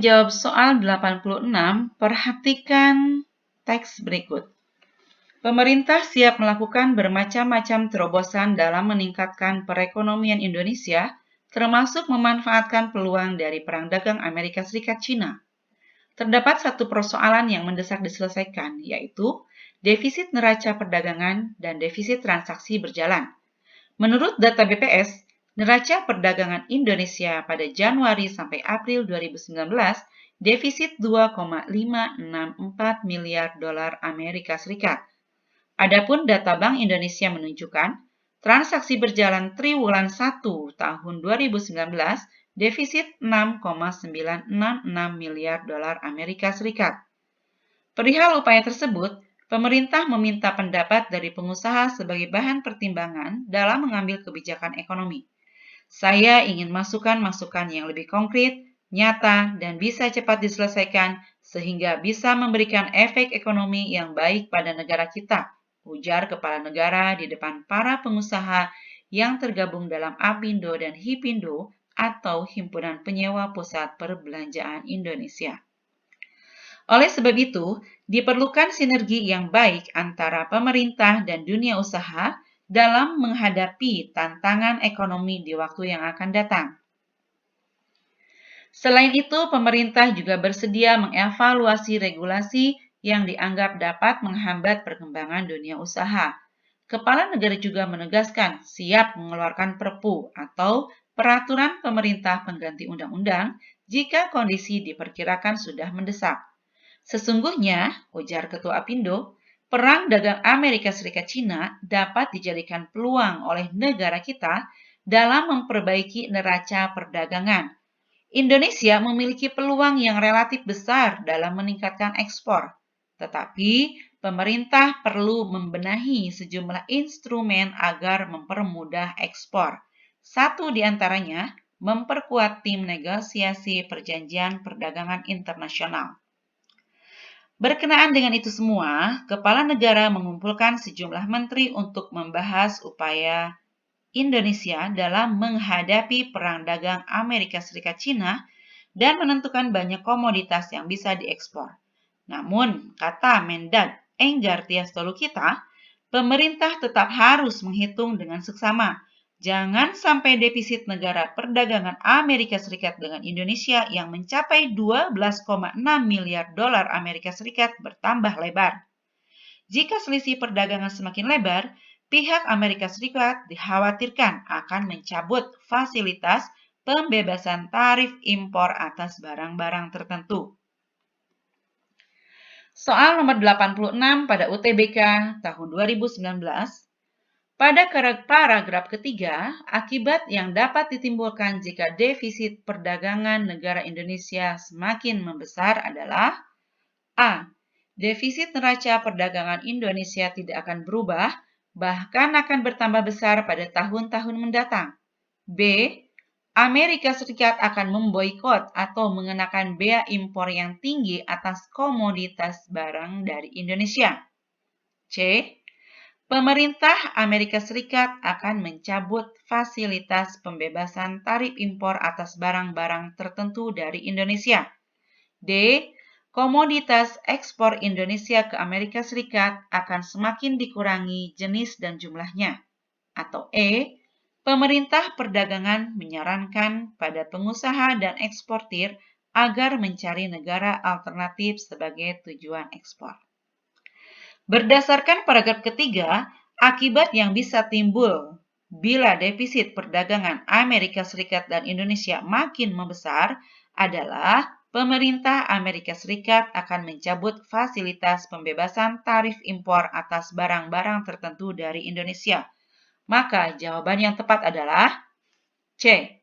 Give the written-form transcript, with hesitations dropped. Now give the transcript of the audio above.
menjawab soal 86, perhatikan teks berikut. Pemerintah siap melakukan bermacam-macam terobosan dalam meningkatkan perekonomian Indonesia, termasuk memanfaatkan peluang dari Perang Dagang Amerika Serikat-China. Terdapat satu persoalan yang mendesak diselesaikan, yaitu defisit neraca perdagangan dan defisit transaksi berjalan. Menurut data BPS, neraca perdagangan Indonesia pada Januari sampai April 2019 defisit 2,564 miliar dolar Amerika Serikat. Adapun data Bank Indonesia menunjukkan transaksi berjalan triwulan 1 tahun 2019 defisit 6,966 miliar dolar Amerika Serikat. Perihal upaya tersebut, pemerintah meminta pendapat dari pengusaha sebagai bahan pertimbangan dalam mengambil kebijakan ekonomi. Saya ingin masukan-masukan yang lebih konkret, nyata, dan bisa cepat diselesaikan sehingga bisa memberikan efek ekonomi yang baik pada negara kita, ujar Kepala Negara di depan para pengusaha yang tergabung dalam APindo dan HIPindo atau Himpunan Penyewa Pusat Perbelanjaan Indonesia. Oleh sebab itu, diperlukan sinergi yang baik antara pemerintah dan dunia usaha dalam menghadapi tantangan ekonomi di waktu yang akan datang. Selain itu, pemerintah juga bersedia mengevaluasi regulasi yang dianggap dapat menghambat perkembangan dunia usaha. Kepala negara juga menegaskan siap mengeluarkan Perpu atau peraturan pemerintah pengganti undang-undang jika kondisi diperkirakan sudah mendesak. Sesungguhnya, ujar Ketua APindo, perang dagang Amerika Serikat-China dapat dijadikan peluang oleh negara kita dalam memperbaiki neraca perdagangan. Indonesia memiliki peluang yang relatif besar dalam meningkatkan ekspor, tetapi pemerintah perlu membenahi sejumlah instrumen agar mempermudah ekspor. Satu di antaranya, memperkuat tim negosiasi perjanjian perdagangan internasional. Berkenaan dengan itu semua, Kepala Negara mengumpulkan sejumlah menteri untuk membahas upaya Indonesia dalam menghadapi perang dagang Amerika Serikat-China dan menentukan banyak komoditas yang bisa diekspor. Namun, kata Mendag Enggar Tias Tolukita, pemerintah tetap harus menghitung dengan seksama. Jangan sampai defisit negara perdagangan Amerika Serikat dengan Indonesia yang mencapai 12,6 miliar dolar Amerika Serikat bertambah lebar. Jika selisih perdagangan semakin lebar, pihak Amerika Serikat dikhawatirkan akan mencabut fasilitas pembebasan tarif impor atas barang-barang tertentu. Soal nomor 86 pada UTBK tahun 2019. Pada paragraf ketiga, akibat yang dapat ditimbulkan jika defisit perdagangan negara Indonesia semakin membesar adalah A. Defisit neraca perdagangan Indonesia tidak akan berubah, bahkan akan bertambah besar pada tahun-tahun mendatang. B. Amerika Serikat akan memboikot atau mengenakan bea impor yang tinggi atas komoditas barang dari Indonesia. C. Pemerintah Amerika Serikat akan mencabut fasilitas pembebasan tarif impor atas barang-barang tertentu dari Indonesia. D. Komoditas ekspor Indonesia ke Amerika Serikat akan semakin dikurangi jenis dan jumlahnya. Atau E. Pemerintah perdagangan menyarankan pada pengusaha dan eksportir agar mencari negara alternatif sebagai tujuan ekspor. Berdasarkan paragraf ketiga, akibat yang bisa timbul bila defisit perdagangan Amerika Serikat dan Indonesia makin membesar adalah pemerintah Amerika Serikat akan mencabut fasilitas pembebasan tarif impor atas barang-barang tertentu dari Indonesia. Maka jawaban yang tepat adalah C.